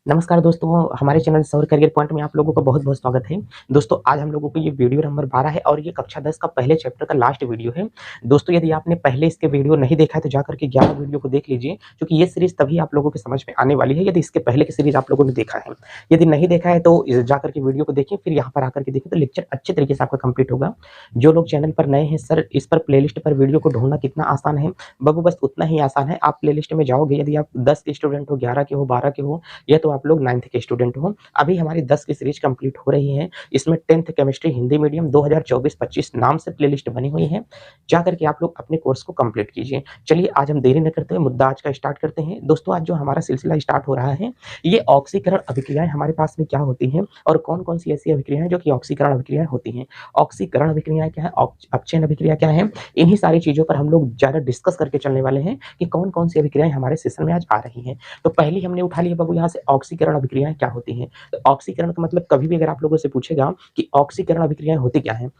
नमस्कार दोस्तों, हमारे चैनल सौर करियर पॉइंट में आप लोगों का बहुत-बहुत स्वागत है। दोस्तों, आज हम लोगों को ये वीडियो नंबर 12 है और ये कक्षा 10 का पहले चैप्टर का लास्ट वीडियो है। दोस्तों, यदि आपने पहले इसके वीडियो नहीं देखा है तो जाकर के 11 वीडियो को देख लीजिए, क्योंकि ये सीरीज़ तभी आप लोगों के समझ में आने वाली है यदि इसके पहले की सीरीज़ आप लोगों ने देखा है। यदि नहीं देखा है तो जाकर के वीडियो को देखें, फिर यहाँ पर आकर के देखें तो लेक्चर अच्छे तरीके से आपका कंप्लीट होगा। जो लोग चैनल पर नए हैं, सर इस पर प्लेलिस्ट पर वीडियो को ढूँढना कितना आसान है? बाबू बस उतना ही आसान है। आप प्लेलिस्ट में जाओगे, यदि आप 10 के स्टूडेंट हो, 11 के हो, 12 के हो या तो आप लोग 9th के स्टूडेंट हो। अभी हमारी 10 की सीरीज कंप्लीट हो रही है। इसमें 10th केमिस्ट्री हिंदी मीडियम 2024-25 नाम से प्लेलिस्ट बनी हुई है। जा करके आप लोग अपने कोर्स को कंप्लीट कीजिए। चलिए आज हम देरी न करते हुए मुद्दा आज का स्टार्ट करते हैं। दोस्तों, आज जो हमारा सिलसिला स्टार्ट हो रहा है, ये ऑक्सीकरण अभिक्रियाएं हमारे पास में क्या होती हैं और कौन-कौन सी ऐसी अभिक्रियाएं हैं जो कि ऑक्सीकरण अभिक्रियाएं होती हैं। ऑक्सीकरण अभिक्रियाएं क्या है, अपचयन अभिक्रिया क्या है, इन्हीं सारी चीजों पर हम लोग ज्यादा डिस्कस करके चलने वाले हैं कि कौन-कौन सी अभिक्रियाएं हमारे सेशन में आज आ रही हैं। तो पहली हमने उठा लिया बाबू यहाँ से ऑक्सीकरण अभिक्रियाएं क्या होती हैं। तो ऑक्सीकरण का मतलब कभी भी अगर आप लोगों से पूछेगा कि ऑक्सीकरण अभिक्रियाएं होती क्या है,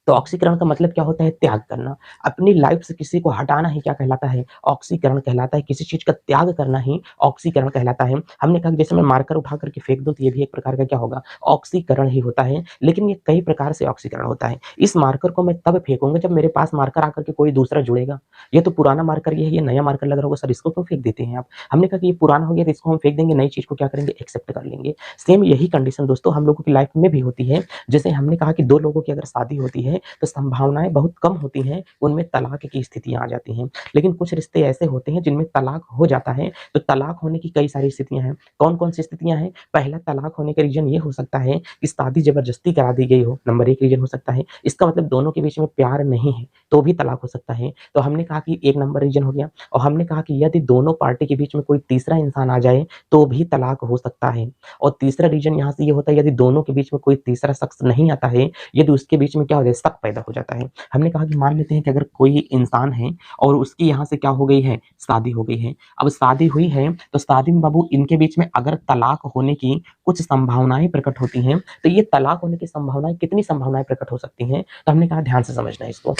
तो ऑक्सीकरण का मतलब क्या होता है, त्याग करना। अपनी लाइफ से किसी को हटाना ही क्या कहलाता है, ऑक्सीकरण कहलाता है। किसी चीज का त्याग करना ही ऑक्सीकरण कहलाता है। हमने कहा कि जैसे मैं मार्कर उठा करके फेंक दूं तो ये भी एक प्रकार का क्या होगा, ऑक्सीकरण ही होता है। लेकिन ये कई प्रकार से ऑक्सीकरण होता है। इस मार्कर को मैं तब फेंकूंगा जब मेरे पास मार्कर आकर के कोई दूसरा जुड़ेगा। ये तो पुराना मार्कर ये है, ये नया मार्कर लग रहा होगा, सर इसको क्यों फेंक देते हैं आप। हमने कहा कि ये पुराना हो गया तो इसको हम फेंक देंगे, नई चीज को क्या करेंगे, एक्सेप्ट कर लेंगे। सेम यही कंडीशन दोस्तों हम लोगों की लाइफ में भी होती है। जैसे हमने कहा कि दो लोगों की अगर शादी होती है तो संभावनाएं बहुत कम होती हैं, उनमें तलाक की स्थितियां आ जाती हैं। लेकिन कुछ रिश्ते ऐसे होते हैं जिनमें तलाक हो जाता है। तो तलाक होने की कई सारी स्थितियां हैं। कौन कौन सी स्थितियां हैं, पहला तलाक होने का रीजन ये हो सकता है कि शादी जबरदस्ती करा दी गई हो, नंबर 1 रीजन हो सकता है। इसका मतलब दोनों के बीच में प्यार नहीं है तो भी तलाक हो सकता है। तो हमने कहा कि 1 नंबर रीजन हो गया। और हमने कहा कि यदि दोनों पार्टी के बीच में कोई तीसरा इंसान आ जाए तो भी तलाक हो सकता है। और तीसरा रीजन यहाँ से ये होता है, यदि दोनों के बीच में कोई तीसरा शख्स नहीं आता है, यदि उसके बीच में क्या हो जाए, शक पैदा हो जाता है। हमने कहा कि मान लेते हैं कि अगर कोई इंसान है और उसकी यहाँ से क्या हो गई है, शादी हो गई है। अब शादी हुई है तो शादी में बाबू इनके बीच में अगर तलाक होने की कुछ संभावनाएं प्रकट होती हैं, तो ये तलाक होने की संभावनाएं, कितनी संभावनाएं प्रकट हो सकती हैं, तो हमने कहा ध्यान से समझना है इसको।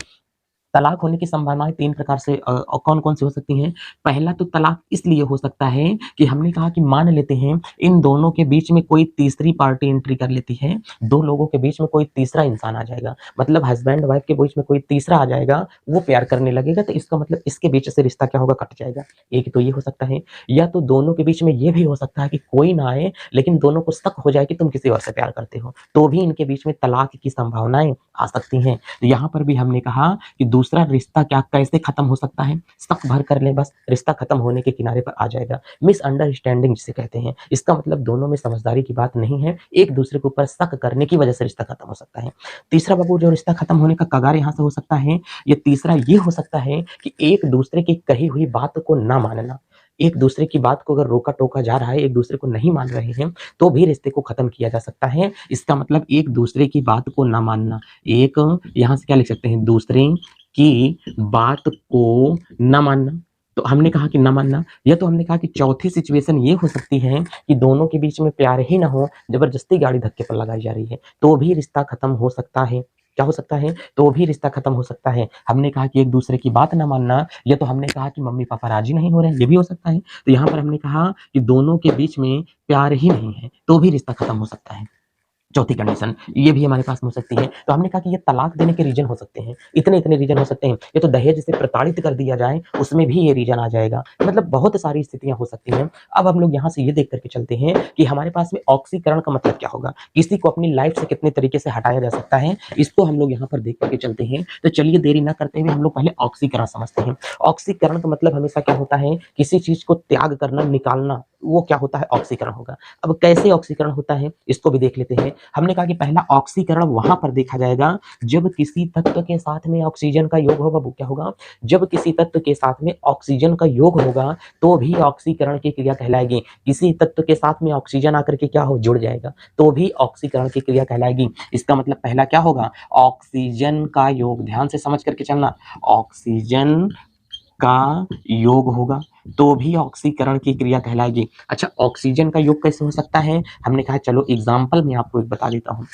तलाक होने की संभावनाएं 3 प्रकार से कौन-कौन सी हो सकती हैं। पहला तो तलाक इसलिए हो सकता है कि हमने कहा कि मान लेते हैं इन दोनों के बीच में कोई तीसरी पार्टी एंट्री कर लेती है, 2 लोगों के बीच में कोई तीसरा इंसान आ जाएगा, मतलब हस्बैंड वाइफ के बीच में कोई तीसरा आ जाएगा, वो प्यार करने लगेगा, तो इसका मतलब इसके बीच से रिश्ता क्या होगा, कट जाएगा। एक तो ये हो सकता है, या तो दोनों के बीच में ये भी हो सकता है कि कोई ना आए लेकिन दोनों को शक हो जाए कि तुम किसी और से प्यार करते हो, तो भी इनके बीच में तलाक की संभावनाएं आ सकती हैं। तो यहाँ पर भी हमने कहा कि दूसरा रिश्ता क्या कैसे खत्म हो सकता है, शक भर कर ले बस रिश्ता खत्म होने के किनारे पर आ जाएगा। मिसअंडरस्टैंडिंग जिसे कहते हैं, इसका मतलब दोनों में समझदारी की बात नहीं है, एक दूसरे के ऊपर शक करने की वजह से रिश्ता खत्म हो सकता है। तीसरा बाबू जो रिश्ता खत्म होने का कगार यहाँ से हो सकता है, ये तीसरा ये हो सकता है कि एक दूसरे की कही हुई बात को ना मानना। एक दूसरे की बात को अगर रोका टोका जा रहा है, एक दूसरे को नहीं मान रहे हैं, तो भी रिश्ते को खत्म किया जा सकता है। इसका मतलब एक दूसरे की बात को ना मानना। एक यहाँ से क्या लिख सकते हैं, दूसरे की बात को न मानना। तो हमने कहा कि न मानना, या तो हमने कहा कि चौथी सिचुएशन ये हो सकती है कि दोनों के बीच में प्यार ही ना हो, जबरदस्ती गाड़ी धक्के पर लगाई जा रही है, तो भी रिश्ता खत्म हो सकता है। क्या हो सकता है, तो भी रिश्ता खत्म हो सकता है। हमने कहा कि एक दूसरे की बात ना मानना, या तो हमने कहा कि मम्मी पापा राजी नहीं हो रहे हैं, ये भी हो सकता है। तो यहाँ पर हमने कहा कि दोनों के बीच में प्यार ही नहीं है, तो भी रिश्ता खत्म हो सकता है। चौथी कंडीशन ये भी हमारे पास में हो सकती है। तो हमने कहा कि ये तलाक देने के रीजन हो सकते हैं, इतने इतने रीजन हो सकते हैं। ये तो दहेज से प्रताड़ित कर दिया जाए उसमें भी ये रीजन आ जाएगा, मतलब बहुत सारी स्थितियां हो सकती हैं। अब हम लोग यहाँ से ये देख करके चलते हैं कि हमारे पास में ऑक्सीकरण का मतलब क्या होगा, किसी को अपनी लाइफ से कितने तरीके से हटाया जा सकता है, इसको हम लोग यहाँ पर देख करके चलते हैं। तो चलिए देरी ना करते हुए हम लोग पहले ऑक्सीकरण समझते हैं। ऑक्सीकरण का मतलब हमेशा क्या होता है, किसी चीज को त्याग करना, निकालना, वो क्या होता है, ऑक्सीकरण होगा। अब कैसे ऑक्सीकरण होता है इसको भी देख लेते हैं। हमने कहा कि पहला ऑक्सीकरण वहां पर देखा जाएगा जब किसी तत्व के साथ में ऑक्सीजन का योग होगा। वो क्या होगा, जब किसी तत्व के साथ में ऑक्सीजन का योग होगा तो भी ऑक्सीकरण की क्रिया कहलाएगी। किसी तत्व के साथ में ऑक्सीजन आकर के क्या हो, जुड़ जाएगा, तो भी ऑक्सीकरण की क्रिया कहलाएगी। इसका मतलब पहला क्या होगा, ऑक्सीजन का योग, ध्यान से समझ करके चलना, ऑक्सीजन का योग होगा तो भी ऑक्सीकरण की क्रिया कहलाएगी। अच्छा, ऑक्सीजन का योग कैसे हो सकता है, हमने कहा चलो एग्जाम्पल में आपको एक बता देता हूं।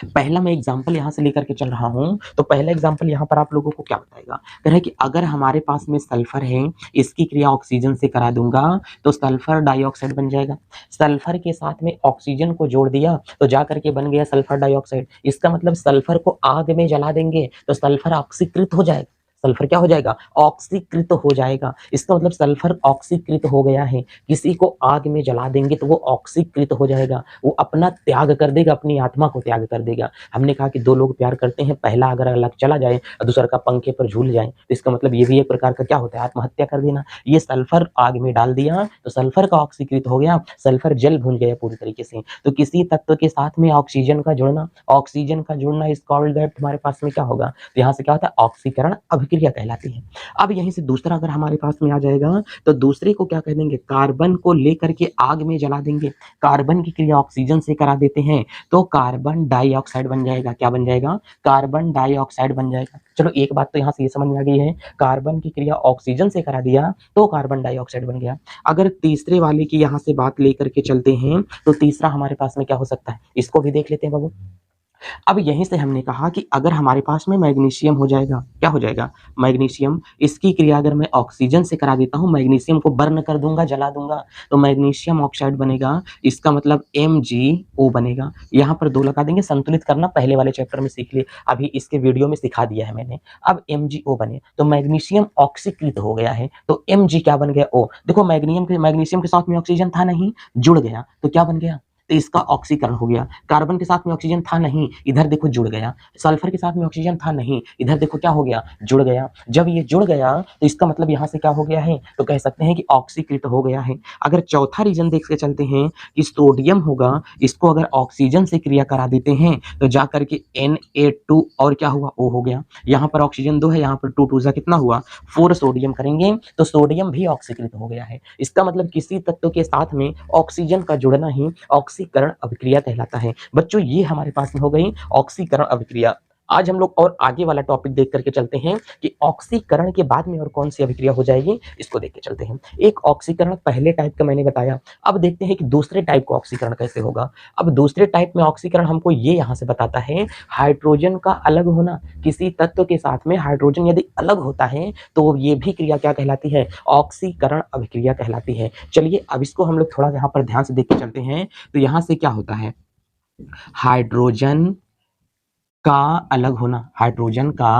पहला मैं एग्जांपल यहाँ से लेकर के चल रहा हूँ, तो पहला एग्जांपल यहाँ पर आप लोगों को क्या बताएगा, कह रहा है कि अगर हमारे पास में सल्फर है, इसकी क्रिया ऑक्सीजन से करा दूंगा तो सल्फर डाइऑक्साइड बन जाएगा। सल्फर के साथ में ऑक्सीजन को जोड़ दिया तो जा करके बन गया सल्फर डाइऑक्साइड। इसका मतलब सल्फर को आग में जला देंगे तो सल्फर ऑक्सीकृत हो जाएगा। सल्फर क्या हो जाएगा, ऑक्सीकृत हो जाएगा। इसका मतलब सल्फर ऑक्सीकृत हो गया है। किसी को आग में जला देंगे तो वो ऑक्सीकृत हो जाएगा, वो अपना त्याग कर देगा, अपनी आत्मा को त्याग कर देगा। हमने कहा कि दो लोग प्यार करते हैं, पहला अगर अलग चला जाए और दूसरा का पंखे पर झूल जाए तो इसका मतलब ये भी एक प्रकार का क्या होता है, आत्महत्या कर देना। ये सल्फर आग में डाल दिया तो सल्फर का ऑक्सीकृत हो गया, सल्फर जल भून गया पूरी तरीके से। तो किसी तत्व के साथ में ऑक्सीजन का जुड़ना, ऑक्सीजन का जुड़ना इज कॉल्ड दैट हमारे पास में क्या होगा, तो यहाँ से क्या होता है, ऑक्सीकरण अभिक्रिया कहलाती है। अब यहीं से दूसरा अगर हमारे पास में आ जाएगा तो दूसरे को क्या कह देंगे, कार्बन को लेकर के आग में जला देंगे। कार्बन की क्रिया ऑक्सीजन से करा देते हैं तो कार्बन डाइऑक्साइड बन जाएगा। क्या बन जाएगा, कार्बन डाइऑक्साइड बन जाएगा। चलो एक बात तो यहाँ से ये समझ में आ गई है, कार्बन की क्रिया ऑक्सीजन से करा दिया तो कार्बन डाइऑक्साइड बन गया। अगर तीसरे वाले की यहाँ से बात लेकर के चलते हैं तो तीसरा हमारे पास में क्या हो सकता है, इसको भी देख लेते हैं बाबू। अब यहीं से हमने कहा कि अगर हमारे पास में मैग्नीशियम हो जाएगा, क्या हो जाएगा, मैग्नीशियम, इसकी क्रिया अगर मैं ऑक्सीजन से करा देता हूं, मैग्नीशियम को बर्न कर दूंगा, जला दूंगा तो मैग्नीशियम ऑक्साइड बनेगा। इसका मतलब MgO बनेगा। यहाँ पर 2 लगा देंगे, संतुलित करना पहले वाले चैप्टर में सीख लिए, अभी इसके वीडियो में सिखा दिया है मैंने। अब MgO बने तो मैग्नीशियम ऑक्सीकृत हो गया है तो Mg क्या बन गया, O। देखो मैग्नीशियम के साथ में ऑक्सीजन था नहीं, जुड़ गया तो क्या बन गया, तो इसका ऑक्सीकरण हो गया। कार्बन के साथ में ऑक्सीजन था नहीं, इधर देखो जुड़ गया। सल्फर के साथ में ऑक्सीजन था नहीं, इधर देखो क्या हो गया, जुड़ गया। जब ये जुड़ गया तो इसका मतलब यहाँ से क्या हो गया है, तो कह सकते हैं कि ऑक्सीकृत हो गया है। अगर चौथा रीजन देख के चलते हैं कि सोडियम होगा, इसको अगर ऑक्सीजन से क्रिया करा देते हैं तो जा करके Na2 और क्या हुआ, O हो गया। यहाँ पर ऑक्सीजन 2 है, यहाँ पर 2 2 कितना हुआ, 4 सोडियम करेंगे तो सोडियम भी ऑक्सीकृत हो गया है। इसका मतलब किसी तत्व के साथ में ऑक्सीजन का जुड़ना ही ऑक्सीकरण अभिक्रिया कहलाता है। बच्चों ये हमारे पास में हो गई ऑक्सीकरण अभिक्रिया। आज हम लोग और आगे वाला टॉपिक देख करके चलते हैं कि ऑक्सीकरण के बाद में और कौन सी अभिक्रिया हो जाएगी, इसको देख के चलते हैं। एक ऑक्सीकरण पहले टाइप का मैंने बताया, अब देखते हैं कि दूसरे टाइप का ऑक्सीकरण कैसे होगा। अब दूसरे टाइप में ऑक्सीकरण हमको ये यहाँ से बताता है, हाइड्रोजन का अलग होना। किसी तत्व के साथ में हाइड्रोजन यदि अलग होता है तो ये भी क्रिया क्या कहलाती है, ऑक्सीकरण अभिक्रिया कहलाती है। चलिए अब इसको हम लोग थोड़ा यहाँ पर ध्यान से देख के चलते हैं। तो यहाँ से क्या होता है, हाइड्रोजन का अलग होना, हाइड्रोजन का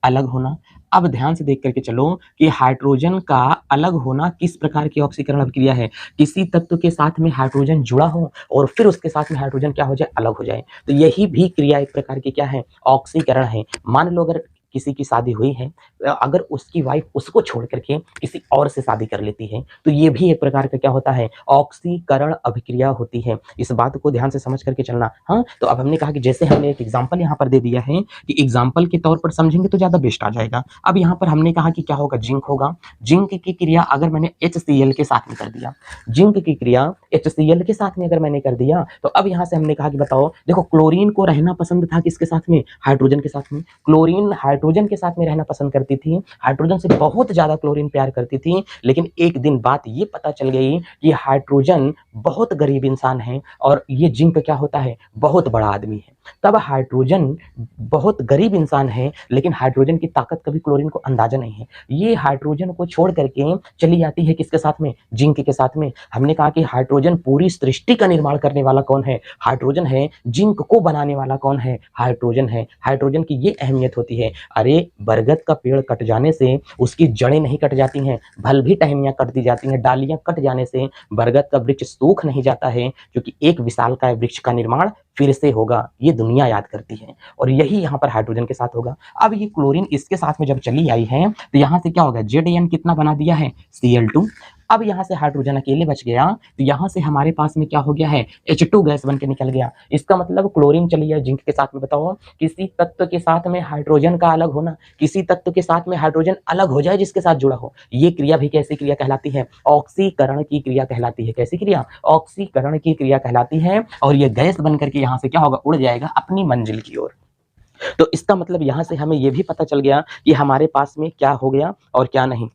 अलग होना। अब ध्यान से देख करके चलो कि हाइड्रोजन का अलग होना किस प्रकार की ऑक्सीकरण अभिक्रिया है, किसी तत्व के साथ में हाइड्रोजन जुड़ा हो और फिर उसके साथ में हाइड्रोजन क्या हो जाए, अलग हो जाए। तो यही भी क्रिया एक प्रकार की क्या है, ऑक्सीकरण है। मान लो अगर किसी की शादी हुई है, अगर उसकी वाइफ उसको छोड़ करके किसी और से शादी कर लेती है तो ये भी एक प्रकार का क्या होता है, ऑक्सीकरण अभिक्रिया होती है। इस बात को ध्यान से समझ करके चलना। हाँ, तो अब हमने कहा कि जैसे हमने एक एग्जांपल यहाँ पर दे दिया है कि एग्जांपल के तौर पर समझेंगे तो ज्यादा बेस्ट आ जाएगा। अब यहाँ पर हमने कहा कि क्या होगा, जिंक होगा। जिंक की क्रिया अगर मैंने HCl के साथ में कर दिया, जिंक की क्रिया HCl के साथ में अगर मैंने कर दिया तो अब यहाँ से हमने कहा कि बताओ, देखो क्लोरीन को रहना पसंद था किसके साथ में, हाइड्रोजन के साथ में। क्लोरीन हाइड्रोजन के साथ में रहना पसंद करती थी, हाइड्रोजन से बहुत ज्यादा क्लोरीन प्यार करती थी। लेकिन एक दिन बात ये पता चल गई कि हाइड्रोजन बहुत गरीब इंसान है और ये जिंक क्या होता है, बहुत बड़ा आदमी है। तब हाइड्रोजन बहुत गरीब इंसान है लेकिन हाइड्रोजन की ताकत कभी क्लोरीन को अंदाजा नहीं है। ये हाइड्रोजन को छोड़ करके चली जाती है किसके साथ में, जिंक के साथ में। हमने कहा कि हाइड्रोजन पूरी सृष्टि का निर्माण करने वाला कौन है, हाइड्रोजन है। जिंक को बनाने वाला कौन है, हाइड्रोजन है। हाइड्रोजन की ये अहमियत होती है। अरे बरगद का पेड़ कट जाने से उसकी जड़ें नहीं कट जाती हैं, भल भी टहनियां कट दी जाती हैं। डालियां कट जाने से बरगद का वृक्ष सूख नहीं जाता है, क्योंकि एक विशालकाय वृक्ष का निर्माण फिर से होगा, ये दुनिया याद करती है। और यही यहाँ पर हाइड्रोजन के साथ होगा। अब ये क्लोरीन इसके साथ में जब चली आई है तो यहाँ से क्या होगा, Zn कितना बना दिया है, Cl2। अब यहाँ से हाइड्रोजन अकेले बच गया तो यहाँ से हमारे पास में क्या हो गया है, H2 गैस बन के निकल गया। इसका मतलब क्लोरीन चली है जिंक के साथ में। बताओ, किसी तत्व के साथ में हाइड्रोजन का अलग होना, किसी तत्व के साथ में हाइड्रोजन अलग हो जाए जिसके साथ जुड़ा हो, ये क्रिया भी कैसी क्रिया कहलाती है, ऑक्सीकरण की क्रिया कहलाती है। कैसी क्रिया, ऑक्सीकरण की क्रिया कहलाती है। और ये गैस बन करके यहाँ से क्या होगा, उड़ जाएगा अपनी मंजिल की ओर। तो इसका मतलब यहाँ से हमें यह भी पता चल गया कि हमारे पास में क्या हो गया और क्या नहीं।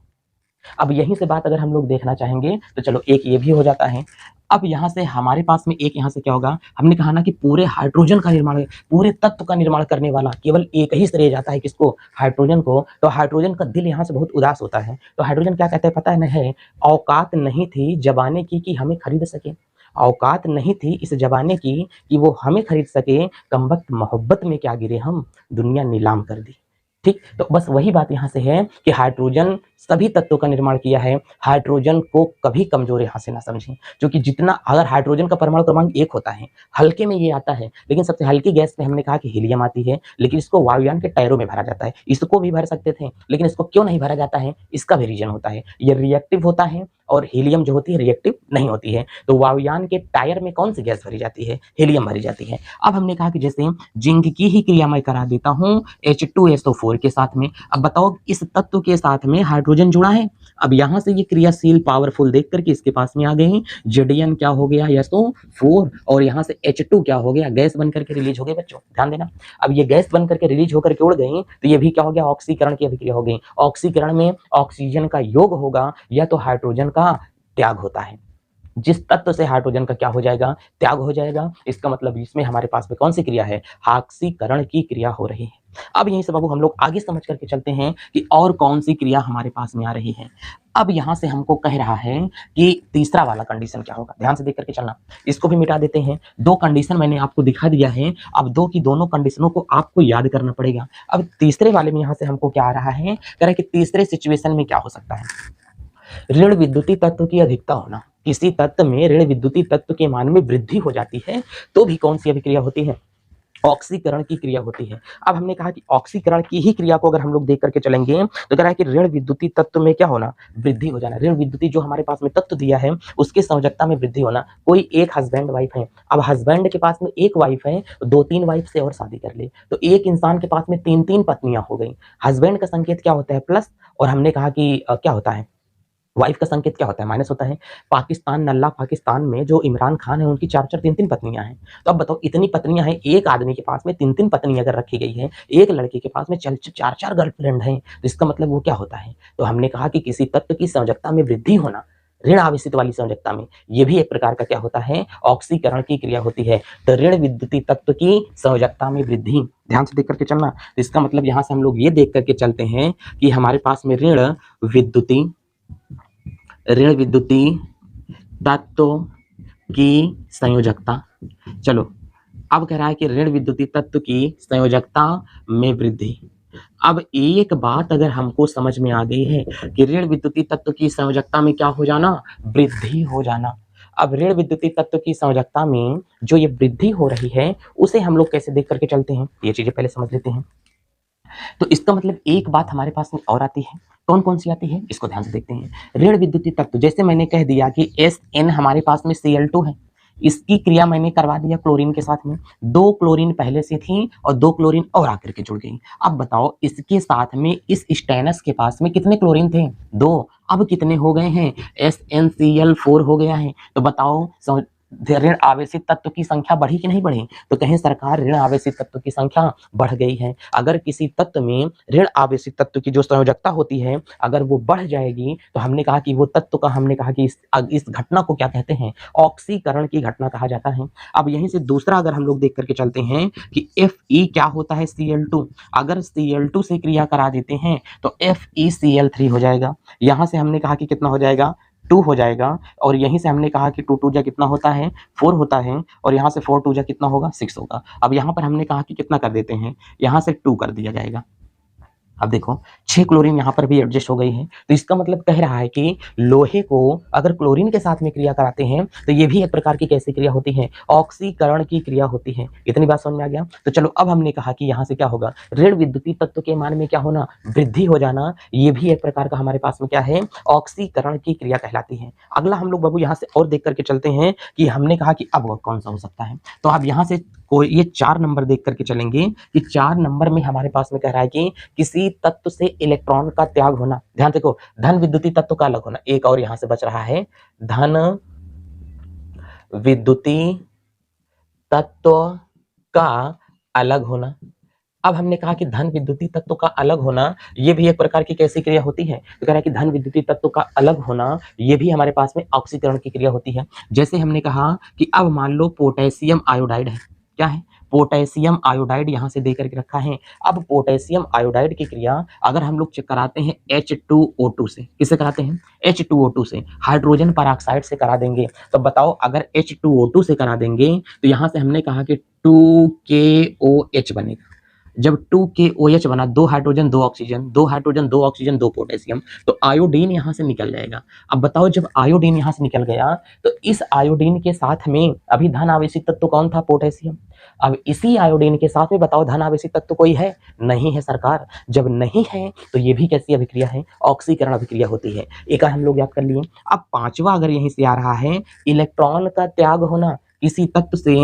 अब यहीं से बात अगर हम लोग देखना चाहेंगे तो चलो एक ये भी हो जाता है। अब यहाँ से हमारे पास में एक यहाँ से क्या होगा, हमने कहा ना कि पूरे हाइड्रोजन का निर्माण, पूरे तत्व का निर्माण करने वाला केवल एक ही श्रेय जाता है, किसको, हाइड्रोजन को। तो हाइड्रोजन का दिल यहाँ से बहुत उदास होता है। तो हाइड्रोजन क्या कहता है पता है, नहीं औकात नहीं थी जबाने की कि हमें खरीद सके, औकात नहीं थी इस जबाने की कि वो हमें खरीद सके, कमबख्त मोहब्बत में क्या गिरे हम, दुनिया नीलाम कर दी। ठीक, तो बस वही बात यहाँ से है कि हाइड्रोजन सभी तत्वों का निर्माण किया है, हाइड्रोजन को कभी कमजोर यहाँ से ना समझें, क्योंकि जितना अगर हाइड्रोजन का परमाणु क्रमांक 1 होता है, हल्के में ये आता है, लेकिन सबसे हल्की गैस में हमने कहा कि हीलियम आती है, लेकिन इसको वायुयान के टायरों में भरा जाता है। इसको भी भर सकते थे, लेकिन इसको क्यों नहीं भरा जाता है, इसका भी रीजन होता है, ये रिएक्टिव होता है और हीलियम जो होती है रिएक्टिव नहीं होती है। तो वायुयान के टायर में कौन सी गैस भरी जाती है, हीलियम भरी जाती है। अब हमने कहा कि जैसे जिंक की ही क्रिया मैं करा देता हूं H2SO4 के साथ में। अब बताओ इस तत्व के साथ में हाइड्रोजन जुड़ा है, अब यहां से ये क्रियाशील पावरफुल देख करके इसके पास में आ गए, Zn क्या हो गया SO4, और यहां से H2 क्या हो गया, गैस बन करके रिलीज हो गई। बच्चों ध्यान देना, अब ये गैस बन करके रिलीज होकर के उड़ गई, तो ये भी क्या हो गया, ऑक्सीकरण की अभिक्रिया हो गई। ऑक्सीकरण में ऑक्सीजन का योग होगा या तो हाइड्रोजन का त्याग होता है, जिस तत्व से हाइड्रोजन का क्या हो जाएगा, त्याग हो जाएगा। इसका मतलब इसमें हमारे पास में कौन सी क्रिया है, ऑक्सीकरण की क्रिया हो रही है। अब यहीं से बाबू हम लोग आगे समझ करके चलते हैं कि और कौन सी क्रिया हमारे पास में आ रही है। अब यहां से हमको कह रहा है कि तीसरा वाला कंडीशन क्या होगा, ध्यान से देख करके चलना। इसको भी मिटा देते हैं, दो कंडीशन मैंने आपको दिखा दिया है, अब दो की दोनों कंडीशनों को आपको याद करना पड़ेगा। अब तीसरे वाले में यहां से हमको क्या आ रहा है, कह रहा है कि तीसरे सिचुएशन में क्या हो सकता है, ऋण विद्युतीय तत्व की अधिकता होना। किसी तत्व में ऋण विद्युतीय तत्व के मान में वृद्धि हो जाती है तो भी कौन सी अभिक्रिया होती है, ऑक्सीकरण की क्रिया होती है। अब हमने कहा कि ऑक्सीकरण की ही क्रिया को अगर हम लोग देख करके चलेंगे तो कह रहा है कि ऋण विद्युतीय तत्व में क्या होना, वृद्धि हो जाना। ऋण विद्युतीय जो हमारे पास में तत्व दिया है उसकी संयोजकता में वृद्धि होना। कोई एक हस्बैंड वाइफ है, अब हस्बैंड के पास में एक वाइफ है, दो तीन वाइफ से और शादी कर ले, तो एक इंसान के पास में तीन तीन पत्नियां हो गई। हस्बैंड का संकेत क्या होता है, प्लस, और हमने कहा कि क्या होता है, वाइफ का संकेत क्या होता है, माइनस होता है। पाकिस्तान, नल्ला पाकिस्तान में जो इमरान खान है उनकी चार चार तीन तीन पत्नियां हैं। तो अब बताओ इतनी पत्नियां हैं, एक आदमी के पास में तीन तीन पत्नी अगर रखी गई है, एक लड़के के पास में चार चार गर्लफ्रेंड हैं, तो इसका मतलब वो क्या होता है। तो हमने कहा कि किसी तत्व की संयोजकता में वृद्धि होना, ऋण आवेशित वाली संयोजकता में, ये भी एक प्रकार का क्या होता है, ऑक्सीकरण की क्रिया होती है। तो ऋण विद्युतीय तत्व की संयोजकता में वृद्धि, ध्यान से देख करके चलना। तो इसका मतलब यहां से हम लोग ये देख करके चलते हैं कि हमारे पास में ऋण विद्युतीय तत्व की संयोजकता। चलो अब कह रहा है कि ऋण विद्युतीय तत्व की संयोजकता में वृद्धि। अब एक बात अगर हमको समझ में आ गई है कि ऋण विद्युतीय तत्व की संयोजकता में क्या हो जाना, वृद्धि हो जाना। अब ऋण विद्युतीय तत्व की संयोजकता में जो ये वृद्धि हो रही है उसे हम लोग कैसे देख करके चलते हैं, ये चीजें पहले समझ लेते हैं। तो इसका मतलब एक बात हमारे पास में और आती है, कौन कौन सी आती है, इसको ध्यान से देखते हैं। ऋण विद्युतीय तत्व, जैसे मैंने कह दिया कि SN हमारे पास में Cl2 है, इसकी क्रिया मैंने करवा दिया क्लोरीन के साथ में, दो क्लोरीन पहले से थी और दो क्लोरीन और आकर के जुड़ गई। अब बताओ इसके साथ में इस स्टेनस के पास में कितने क्लोरीन थे, दो, अब कितने हो गए हैं, SnCl4 हो गया है। तो बताओ ऋण आवेशित तत्व की संख्या बढ़ी कि नहीं बढ़ी, तो कहें सरकार ऋण आवेशित तत्व की संख्या बढ़ गई है। अगर किसी तत्व में ऋण आवेशित तत्व की जो संयोजकता होती है अगर वो बढ़ जाएगी तो हमने कहा कि वो तत्व का, हमने कहा कि इस घटना को क्या कहते हैं, ऑक्सीकरण की घटना कहा जाता है। अब यहीं से दूसरा अगर हम लोग देख करके चलते हैं कि Fe क्या होता है, Cl2, अगर Cl2 से क्रिया करा देते हैं तो FeCl3 हो जाएगा। यहां से हमने कहा कि कितना हो जाएगा, 2 हो जाएगा, और यहीं से हमने कहा कि 2 2 जा कितना होता है, 4 होता है, और यहाँ से 4 2 जा कितना होगा, 6 होगा। अब यहाँ पर हमने कहा कि कितना कर देते हैं, यहाँ से 2 कर दिया जाएगा। अब देखो 6 क्लोरीन यहाँ पर भी एडजस्ट हो गई है, तो इसका मतलब कह रहा है कि लोहे को अगर क्लोरीन के साथ में क्रिया कराते हैं तो ये भी एक प्रकार की कैसी क्रिया होती है, ऑक्सीकरण की क्रिया होती है। इतनी बात समझ में आ गया। तो चलो अब हमने कहा कि यहाँ से क्या होगा, ऋण विद्युतीय तत्व के मान में क्या होना, वृद्धि हो जाना, ये भी एक प्रकार का हमारे पास में क्या है, ऑक्सीकरण की क्रिया कहलाती है। अगला हम लोग बाबू यहाँ से और देख करके चलते हैं कि हमने कहा कि अब कौन सा हो सकता है। तो आप यहाँ से कोई ये 4 नंबर देख करके चलेंगे कि 4 नंबर में हमारे पास में कह रहा है कि किसी तत्व से इलेक्ट्रॉन का त्याग होना। ध्यान देखो, धन विद्युतीय तत्व का अलग होना, एक और यहां से बच रहा है, धन विद्युतीय तत्व का अलग होना। अब हमने कहा कि धन विद्युतीय तत्व का अलग होना, ये भी एक प्रकार की कैसी क्रिया होती है? तो कह रहा है कि धन विद्युतीय तत्व का अलग होना, ये भी हमारे पास में ऑक्सीकरण की क्रिया होती है। जैसे हमने कहा कि अब मान लो पोटेशियम आयोडाइड है। क्या है? पोटेशियम आयोडाइड यहाँ से दे करके रखा है। अब पोटेशियम आयोडाइड की क्रिया अगर हम लोग चेक कराते हैं H2O2 से, किससे कराते हैं? H2O2 से, हाइड्रोजन पेरोक्साइड से करा देंगे। तो बताओ अगर H2O2 से करा देंगे तो यहाँ से हमने कहा कि 2KOH बनेगा। जब 2KOH बना, दो हाइड्रोजन दो ऑक्सीजन, दो हाइड्रोजन दो ऑक्सीजन दो पोटेशियम, तो आयोडीन यहां से निकल जाएगा। अब बताओ जब आयोडीन यहां से निकल गया तो इस आयोडीन के साथ में अभी धन आवेशित तत्व कौन था? पोटेशियम। अब इसी आयोडीन के साथ में बताओ धन आवेशित तत्व कोई है? नहीं है सरकार। जब नहीं है तो ये भी कैसी अभिक्रिया है? ऑक्सीकरण अभिक्रिया होती है। एक हम लोग याद कर लिए। अब पांचवा अगर यहीं से आ रहा है, इलेक्ट्रॉन का त्याग होना, किसी तत्व से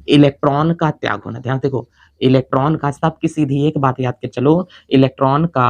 इलेक्ट्रॉन का त्याग होना। ध्यान देखो, इलेक्ट्रॉन का, सबकी सीधी एक बात याद के चलो, इलेक्ट्रॉन का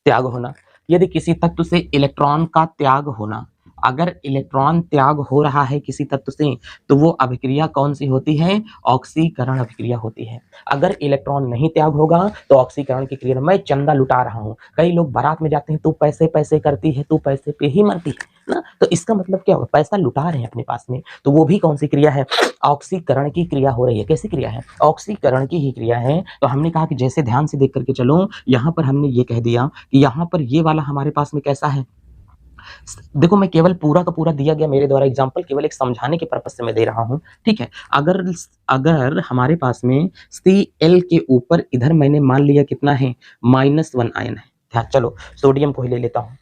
त्याग होना। यदि किसी तत्व से इलेक्ट्रॉन का त्याग होना, अगर इलेक्ट्रॉन त्याग हो रहा है किसी तत्व से तो वो अभिक्रिया कौन सी होती है? ऑक्सीकरण अभिक्रिया होती है। अगर इलेक्ट्रॉन नहीं त्याग होगा तो ऑक्सीकरण की क्रिया। मैं चंदा लुटा रहा हूं, कई लोग बारात में जाते हैं, तू पैसे पैसे करती है, तू पैसे पे ही मरती है ना, तो इसका मतलब क्या होगा? पैसा लुटा रहे हैं अपने पास में, तो वो भी कौन सी क्रिया है? ऑक्सीकरण की क्रिया हो रही है। कैसी क्रिया है? ऑक्सीकरण की ही क्रिया है। तो हमने कहा कि जैसे ध्यान से देख करके चलो, यहां पर हमने ये कह दिया कि यहां पर ये वाला हमारे पास में कैसा है? देखो मैं केवल पूरा का पूरा दिया गया मेरे द्वारा एग्जांपल केवल एक समझाने के पर्पस से मैं दे रहा हूं, ठीक है। अगर अगर हमारे पास में Cl के ऊपर इधर मैंने मान लिया कितना है? -1 आयन है। ध्यान, चलो सोडियम को ही ले लेता हूं।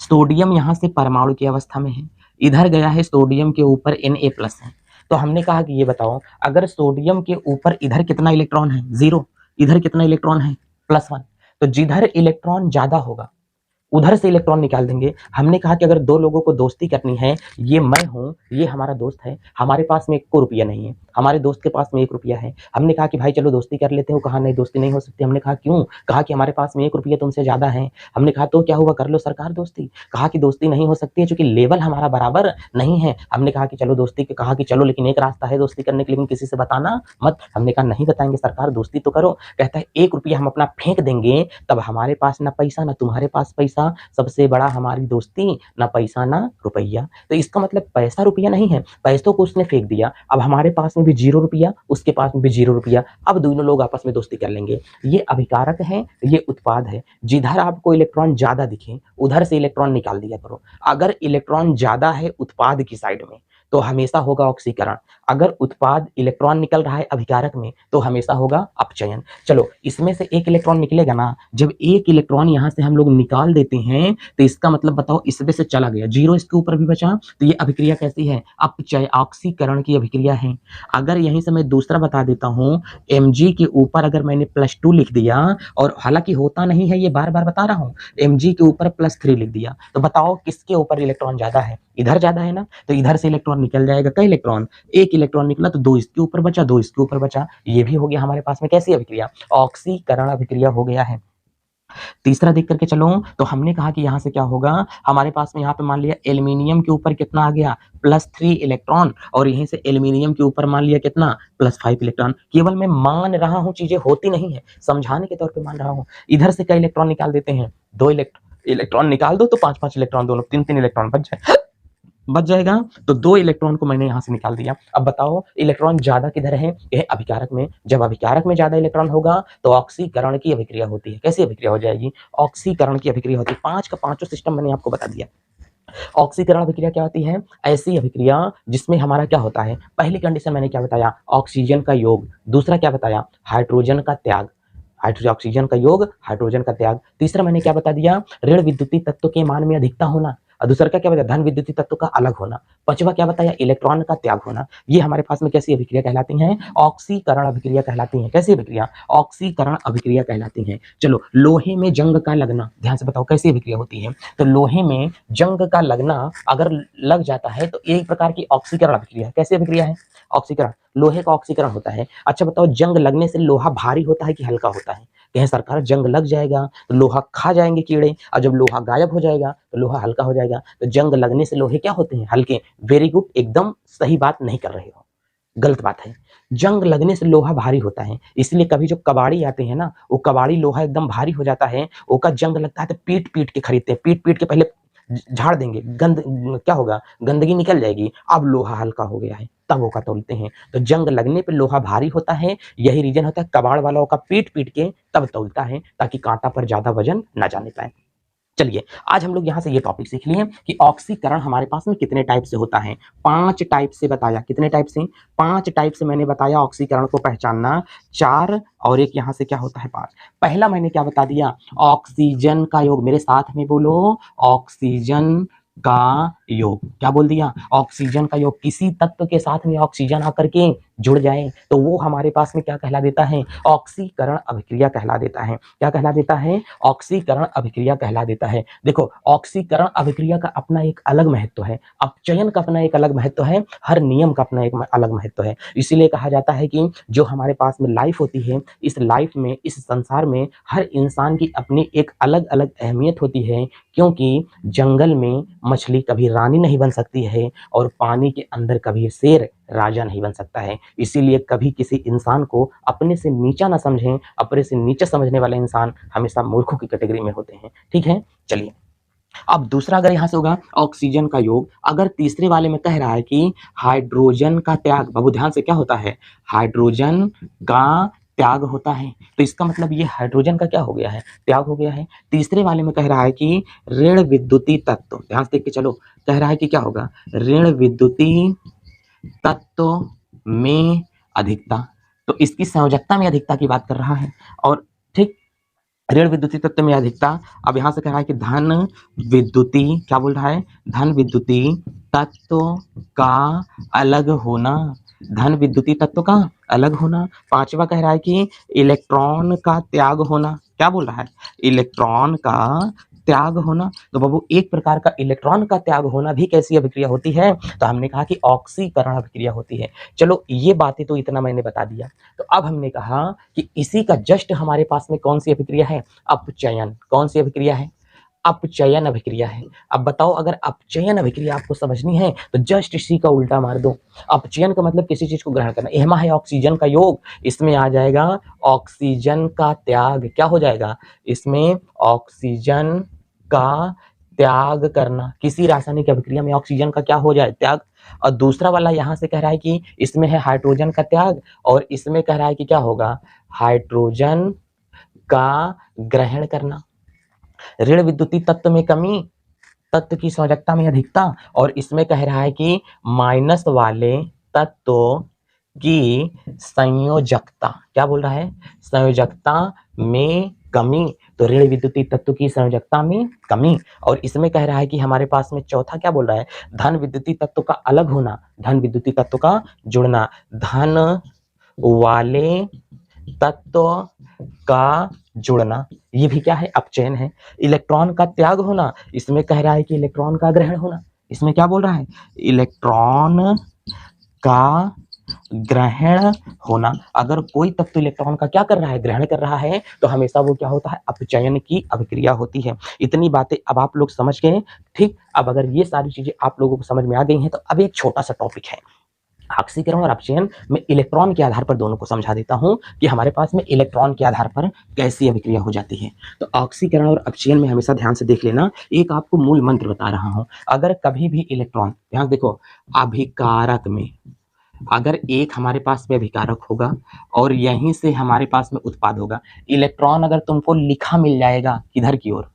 सोडियम यहां से परमाणु की अवस्था में है, इधर गया है सोडियम के ऊपर Na+ है। तो हमने कहा कि ये बताओ अगर सोडियम के ऊपर इधर कितना इलेक्ट्रॉन है? 0। इधर कितना इलेक्ट्रॉन है? +1। तो जिधर इलेक्ट्रॉन ज्यादा होगा उधर से इलेक्ट्रॉन निकाल देंगे। हमने कहा कि अगर दो लोगों को दोस्ती करनी है, ये मैं हूं, ये हमारा दोस्त है, हमारे पास में 1 को रुपया नहीं है, हमारे दोस्त के पास में 1 रुपया है। हमने कहा कि भाई चलो दोस्ती कर लेते हो। कहा नहीं दोस्ती नहीं हो सकती। हमने कहा क्यों? कहा कि हमारे पास में 1 रुपया तुमसे ज्यादा है। हमने कहा तो क्या हुआ, कर लो सरकार दोस्ती। कहा कि दोस्ती नहीं हो सकती है क्योंकि लेवल हमारा बराबर नहीं है। हमने कहा कि चलो दोस्ती के, कहा कि चलो लेकिन एक रास्ता है दोस्ती करने के, लेकिन किसी से बताना मत। हमने कहा नहीं बताएंगे सरकार, दोस्ती तो करो। कहता है 1 रुपया हम अपना फेंक देंगे, तब हमारे पास ना पैसा ना तुम्हारे पास पैसा, सबसे बड़ा हमारी दोस्ती, ना पैसा ना रुपया। तो इसका मतलब पैसा रुपया नहीं है, पैसों को उसने फेंक दिया। अब हमारे पास में भी 0 रुपया, उसके पास में भी 0 रुपया। अब दोनों लोग आपस में दोस्ती कर लेंगे। ये अभिकारक है, ये उत्पाद है। जिधर आपको इलेक्ट्रॉन ज्यादा दिखे उधर से इलेक्ट्रॉन निकाल दिया करो। अगर इलेक्ट्रॉन ज्यादा है उत्पाद की साइड में तो हमेशा होगा ऑक्सीकरण। अगर उत्पाद इलेक्ट्रॉन निकल रहा है अभिकारक में तो हमेशा होगा अपचयन। चलो इसमें से 1 इलेक्ट्रॉन निकलेगा ना, जब 1 इलेक्ट्रॉन यहां से हम लोग निकाल देते हैं तो इसका मतलब बताओ इसमें से चला गया, 0 इसके ऊपर भी बचा, तो ये अभिक्रिया कैसी है? अपचय, ऑक्सीकरण की अभिक्रिया है। अगर यहीं से मैं दूसरा बता देता हूं, Mg के ऊपर अगर मैंने +2 लिख दिया, और हालांकि होता नहीं है, ये बार बार बता रहा हूं, Mg के ऊपर +3 लिख दिया, तो बताओ किसके ऊपर इलेक्ट्रॉन ज्यादा है? इधर ज्यादा है ना, तो इधर से इलेक्ट्रॉन निकल जाएगा। कई इलेक्ट्रॉन, 1 इलेक्ट्रॉन निकला तो 2 इसके ऊपर बचा, 2 इसके ऊपर बचा। ये भी हो गया हमारे पास में कैसी अभिक्रिया? ऑक्सीकरण अभिक्रिया हो गया है। तीसरा देख करके चलो, तो हमने कहा कि यहां से क्या होगा, हमारे पास में यहाँ पे मान लिया एल्यूमिनियम के ऊपर कितना आ गया? +3 इलेक्ट्रॉन, और यहीं से एल्यूमिनियम के ऊपर मान लिया कितना? +5 इलेक्ट्रॉन। केवल मैं मान रहा हूं, चीजें होती नहीं है, समझाने के तौर पे मान रहा हूं। इधर से कई इलेक्ट्रॉन निकाल देते हैं, 2 इलेक्ट्रॉन निकाल दो तो 5-5 इलेक्ट्रॉन, दोनों 3-3 इलेक्ट्रॉन बच जाएगा। तो 2 इलेक्ट्रॉन को मैंने यहां से निकाल दिया। अब बताओ इलेक्ट्रॉन ज्यादा किधर है? यह अभिकारक में। जब अभिकारक में ज्यादा इलेक्ट्रॉन होगा तो ऑक्सीकरण की अभिक्रिया होती है। कैसी अभिक्रिया हो जाएगी? ऑक्सीकरण की अभिक्रिया होती है। 5 का 5 सिस्टम मैंने आपको बता दिया। ऑक्सीकरण अभिक्रिया क्या होती है? ऐसी अभिक्रिया जिसमें हमारा क्या होता है? पहली कंडीशन मैंने क्या बताया? ऑक्सीजन का योग। दूसरा क्या बताया? हाइड्रोजन का त्याग। हाइड्रोजन ऑक्सीजन का योग, हाइड्रोजन का त्याग। तीसरा मैंने क्या बता दिया? ऋण विद्युतीय तत्व के मान में अधिकता होना। और दूसरा क्या क्या बताया? धन विद्युतीय तत्व का अलग होना। पांचवा क्या बताया? इलेक्ट्रॉन का त्याग होना। ये हमारे पास में कैसी अभिक्रिया कहलाती हैं? ऑक्सीकरण अभिक्रिया कहलाती हैं। कैसी अभिक्रिया? ऑक्सीकरण अभिक्रिया कहलाती हैं। चलो, लोहे में जंग का लगना, ध्यान से बताओ कैसी अभिक्रिया होती है? तो लोहे में जंग का लगना अगर लग जाता है तो एक प्रकार की ऑक्सीकरण अभिक्रिया है। कैसी अभिक्रिया है? ऑक्सीकरण, लोहे का ऑक्सीकरण होता है। अच्छा बताओ, जंग लगने से लोहा भारी होता है कि हल्का होता है? कहें सरकार जंग लग जाएगा तो लोहा खा जाएंगे कीड़े, और जब लोहा गायब हो जाएगा तो लोहा हल्का हो जाएगा। तो जंग लगने से लोहे क्या होते हैं? हल्के। वेरी गुड, एकदम सही बात नहीं कर रहे हो। गलत बात है। जंग लगने से लोहा भारी होता है, इसलिए कभी जो कबाड़ी आते हैं ना, वो कबाड़ी लोहा एकदम भारी हो जाता है, ओका जंग लगता है तो पीट-पीट के खरीदते हैं, पीट-पीट के पहले झाड़ देंगे, क्या होगा, गंदगी निकल जाएगी, अब लोहा हल्का हो गया है, तब ओका तौलते हैं। तो जंग लगने पे लोहा भारी होता है, यही रीज़न होता है कबाड़ वाला ओका पीट-पीट के तब तौलता है, ताकि काँटा पर ज़्यादा वज़न ना जाने पाए। चलिए, आज हम लोग यहाँ से ये टॉपिक सीख लिए कि ऑक्सीकरण हमारे पास में कितने टाइप से होता है। 5 टाइप से बताया। कितने टाइप से? 5 टाइप से मैंने बताया ऑक्सीकरण को पहचानना। 4 और एक यहाँ से क्या होता है 5। पहला मैंने क्या बता दिया? ऑक्सीजन का योग। मेरे साथ में बोलो, ऑक्सीजन का योग। क्या बोल दिया? ऑक्सीजन का योग। किसी तत्व के साथ में ऑक्सीजन आकर के जुड़ जाए तो वो हमारे पास में क्या कहला देता है? ऑक्सीकरण अभिक्रिया कहला देता है। क्या कहला देता है? ऑक्सीकरण अभिक्रिया कहला देता है। देखो, ऑक्सीकरण अभिक्रिया का अपना एक अलग महत्व है, अपचयन का अपना एक अलग महत्व है, हर नियम का अपना एक अलग महत्व है। इसीलिए कहा जाता है कि जो हमारे पास में लाइफ होती है, इस लाइफ में, इस संसार में हर इंसान की अपनी एक अलग अलग अहमियत होती है, क्योंकि जंगल में मछली कभी रानी नहीं बन सकती है और पानी के अंदर कभी शेर राजा नहीं बन सकता है। इसीलिए कभी किसी इंसान को अपने से नीचा ना समझें। अपने से नीचे समझने वाले इंसान हमेशा मूर्खों की कैटेगरी में होते हैं। ठीक है, चलिए अब दूसरा अगर यहां से होगा ऑक्सीजन का योग। अगर तीसरे वाले में कह रहा है कि हाइड्रोजन का त्याग, बाबू ध्यान से, क्या होता है? हाइड्रोजन का त्याग होता है, तो इसका मतलब ये हाइड्रोजन का क्या हो गया है? त्याग हो गया है। तीसरे वाले में कह रहा है कि ऋण विद्युती तत्व, ध्यान से देख के चलो, कह रहा है कि क्या होगा? ऋण विद्युती तत्व में अधिकता, तो इसकी संयोजकता में अधिकता की बात कर रहा है। और ठीक, ऋण विद्युती तत्व में अधिकता। अब यहां से कह रहा है कि धन विद्युती, क्या बोल रहा है? धन विद्युती तत्व का अलग होना। धन विद्युती तत्व का अलग होना। पांचवा कह रहा है कि इलेक्ट्रॉन का त्याग होना। क्या बोल रहा है? इलेक्ट्रॉन का त्याग होना। तो बाबू, एक प्रकार का इलेक्ट्रॉन का त्याग होना भी कैसी अभिक्रिया होती है? तो हमने कहा कि ऑक्सीकरण अभिक्रिया होती है। चलो, ये बातें तो इतना मैंने बता दिया। तो अब हमने कहा कि इसी का जस्ट हमारे पास में कौन सी अभिक्रिया है? अपचयन। कौन सी अभिक्रिया है? अपचयन अभिक्रिया है। अब बताओ, अगर अपचयन अभिक्रिया आपको समझनी है तो जस्ट इसी का उल्टा मार दो। अपचयन का मतलब किसी चीज को ग्रहण करना। यहाँ है ऑक्सीजन का योग, इसमें आ जाएगा ऑक्सीजन का त्याग। क्या हो जाएगा? इसमें ऑक्सीजन का त्याग करना। किसी रासायनिक अभिक्रिया में ऑक्सीजन का क्या हो जाए? त्याग। और दूसरा वाला यहां से कह रहा है कि इसमें है हाइड्रोजन का त्याग, और इसमें कह रहा है कि क्या होगा? हाइड्रोजन का ग्रहण करना। ऋण विद्युती तत्व में कमी, तत्व की संयोजकता में अधिकता, और इसमें कह रहा है कि माइनस वाले तत्व की संयोजकता। क्या बोल रहा है? संयोजकता में कमी। तो ऋण विद्युती तत्व की संयोजकता में कमी। और इसमें कह रहा है कि हमारे पास में चौथा क्या बोल रहा है? धन विद्युती तत्व का अलग होना, धन विद्युती तत्व का जुड़ना। धन वाले तत्व का जुड़ना, ये भी क्या है? अपचयन है। इलेक्ट्रॉन का त्याग होना, इसमें कह रहा है कि इलेक्ट्रॉन का ग्रहण होना। इसमें क्या बोल रहा है? इलेक्ट्रॉन का ग्रहण होना। अगर कोई तत्व इलेक्ट्रॉन का क्या कर रहा है? ग्रहण कर रहा है, तो हमेशा वो क्या होता है? अपचयन की अभिक्रिया होती है। इतनी बातें अब आप लोग समझ गए। ठीक, अब अगर ये सारी चीजें आप लोगों को समझ में आ गई हैं तो अब एक छोटा सा टॉपिक है ऑक्सीकरण और अपचयन में। इलेक्ट्रॉन के आधार पर दोनों को समझा देता हूं कि हमारे पास में इलेक्ट्रॉन के आधार पर कैसी अभिक्रिया हो जाती है। तो ऑक्सीकरण और अपचयन में हमेशा ध्यान से देख लेना। एक आपको मूल मंत्र बता रहा हूं। अगर कभी भी इलेक्ट्रॉन, ध्यान देखो, अभिकारक में अगर एक हमारे पास में अभिकारक होगा और यहीं से हमारे पास में उत्पाद होगा, इलेक्ट्रॉन अगर तुमको लिखा मिल जाएगा किधर की ओर,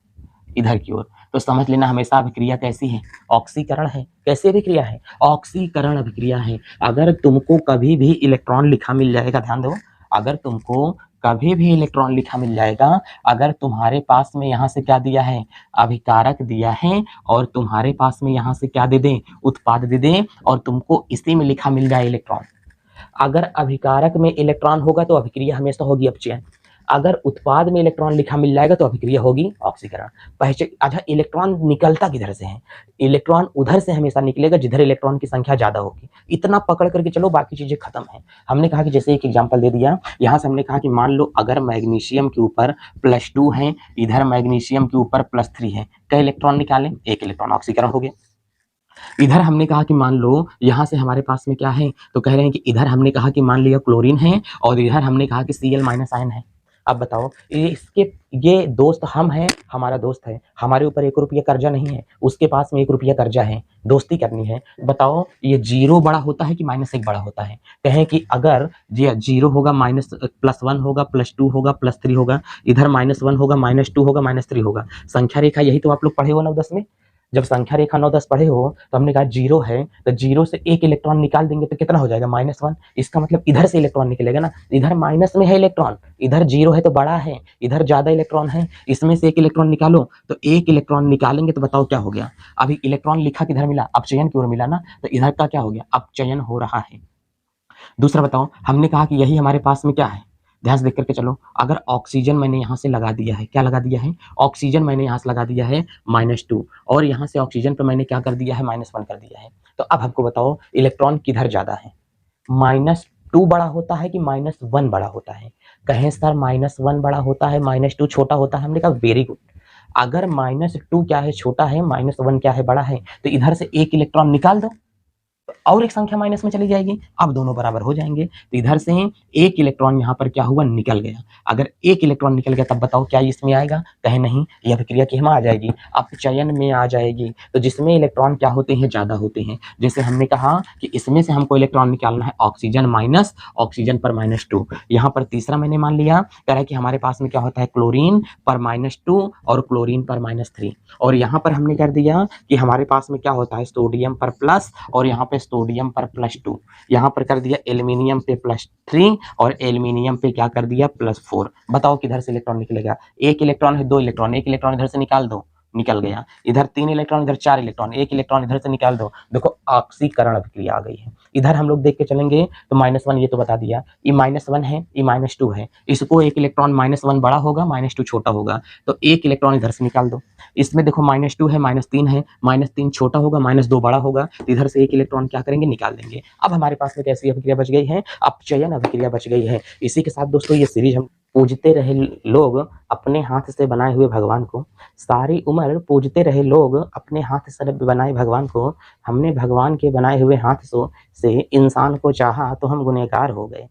इधर की ओर, तो समझ लेना हमेशा अभिक्रिया कैसी है? ऑक्सीकरण है। कैसी अभिक्रिया है? ऑक्सीकरण अभिक्रिया है। अगर तुमको कभी भी इलेक्ट्रॉन लिखा मिल जाएगा, ध्यान दो, अगर तुमको कभी भी इलेक्ट्रॉन लिखा मिल जाएगा, अगर तुम्हारे पास में यहाँ से क्या दिया है? अभिकारक दिया है, और तुम्हारे पास में यहाँ से क्या दे दें? उत्पाद दे दें, और तुमको इसी में लिखा मिल जाए इलेक्ट्रॉन। अगर अभिकारक में इलेक्ट्रॉन होगा तो अभिक्रिया हमेशा होगी अपचयन। अगर उत्पाद में इलेक्ट्रॉन लिखा मिल जाएगा तो अभिक्रिया होगी ऑक्सीकरण। अच्छा, इलेक्ट्रॉन निकलता किधर से है? इलेक्ट्रॉन उधर से हमेशा निकलेगा जिधर इलेक्ट्रॉन की संख्या ज्यादा होगी। इतना पकड़ करके चलो, बाकी चीजें खत्म है। हमने कहा कि जैसे एक एग्जांपल दे दिया, यहां से हमने कहा कि मान लो अगर मैग्नीशियम के ऊपर +2 है, इधर मैग्नीशियम के ऊपर +3 है, कई इलेक्ट्रॉन निकालें? एक इलेक्ट्रॉन, ऑक्सीकरण हो गया। इधर हमने कहा कि मान लो यहाँ से हमारे पास में क्या है, तो कह रहे हैं कि इधर हमने कहा कि मान लिया क्लोरीन है और इधर हमने कहा कि Cl माइनस आयन है। अब बताओ ये दोस्त हम हैं, हमारा दोस्त है, हमारे ऊपर 1 रुपया कर्जा नहीं है, उसके पास में 1 रुपया कर्जा है, दोस्ती करनी है। बताओ ये 0 बड़ा होता है कि -1 बड़ा होता है? कहें कि अगर ये 0 होगा +1 होगा +2 होगा +3 होगा, इधर -1 होगा -2 होगा -3 होगा। संख्या रेखा यही तो आप लोग पढ़े हो 9-10 में। जब संख्या रेखा 9-10 पढ़े हो तो हमने कहा 0 है, तो 0 से 1 इलेक्ट्रॉन निकाल देंगे तो कितना हो जाएगा -1। इसका मतलब इधर से इलेक्ट्रॉन निकलेगा ना, इधर माइनस में है इलेक्ट्रॉन, इधर 0 है तो बड़ा है, इधर ज्यादा इलेक्ट्रॉन है, इसमें से 1 इलेक्ट्रॉन निकालो, तो 1 इलेक्ट्रॉन निकालेंगे तो बताओ क्या हो गया। अभी इलेक्ट्रॉन लिखा किधर मिला, अपचयन की ओर मिला ना, तो इधर का क्या हो गया, अपचयन हो रहा है। दूसरा बताओ, हमने कहा कि यही हमारे पास में क्या है, ध्यान से देख करके चलो। अगर ऑक्सीजन मैंने यहाँ से लगा दिया है, क्या लगा दिया है, ऑक्सीजन मैंने यहाँ से लगा दिया है -2 और यहाँ से ऑक्सीजन पे मैंने क्या कर दिया है, -1 कर दिया है। तो अब हमको बताओ इलेक्ट्रॉन किधर ज्यादा है, -2 बड़ा होता है कि -1 बड़ा होता है? कहें सर -1 बड़ा होता है, -2 छोटा होता है। हमने कहा वेरी गुड। अगर -2 क्या है, छोटा है, -1 क्या है, बड़ा है, तो इधर से 1 इलेक्ट्रॉन निकाल दो और एक संख्या माइनस में चली जाएगी, अब दोनों बराबर हो जाएंगे। तो इधर से 1 इलेक्ट्रॉन यहाँ पर क्या हुआ, निकल गया। अगर 1 इलेक्ट्रॉन निकल गया तब बताओ क्या इसमें आएगा, कहे नहीं, यह अभिक्रिया किसमें आ जाएगी, अपचयन में आ जाएगी। तो जिसमें इलेक्ट्रॉन क्या होते हैं, ज्यादा होते हैं। जैसे हमने कहा कि इसमें से हमको इलेक्ट्रॉन निकालना है ऑक्सीजन माइनस, ऑक्सीजन पर -2। यहाँ पर तीसरा मैंने मान लिया, कह रहा है कि हमारे पास में क्या होता है, क्लोरीन पर -2 और क्लोरीन पर -3। और यहाँ पर हमने कर दिया कि हमारे पास में क्या होता है, सोडियम पर प्लस और यहाँ पे सोडियम पर +2, यहाँ पर कर दिया एल्यूमिनियम पे +3 और एल्यूमिनियम पे क्या कर दिया, +4। बताओ किधर से इलेक्ट्रॉन निकलेगा, 1 इलेक्ट्रॉन है, 2 इलेक्ट्रॉन, 1 इलेक्ट्रॉन इधर से निकाल दो, निकल गया। इधर 3 इलेक्ट्रॉन, इधर 4 इलेक्ट्रॉन, 1 इलेक्ट्रॉन इधर से निकाल दो, देखो ऑक्सीकरण अभिक्रिया आ गई है। इधर हम लोग देख के चलेंगे तो -1 ये तो बता दिया, ये -1 है, ये -2 है, इसको 1 इलेक्ट्रॉन -1 बड़ा होगा, -2 छोटा होगा, तो 1 इलेक्ट्रॉन इधर से निकाल दो। इसमें देखो -2 है, -3 है, -3 छोटा होगा, -2 बड़ा होगा, तो इधर से 1 इलेक्ट्रॉन क्या करेंगे, निकाल देंगे। अब हमारे पास में कैसी अभिक्रिया बच गई है, अपचयन अभिक्रिया बच गई है। इसी के साथ दोस्तों ये सीरीज हम पूजते रहे लोग अपने हाथ से बनाए हुए भगवान को, सारी उम्र पूजते रहे लोग अपने हाथ से बनाए भगवान को, हमने भगवान के बनाए हुए हाथ से इंसान को चाहा तो हम गुनहगार हो गए।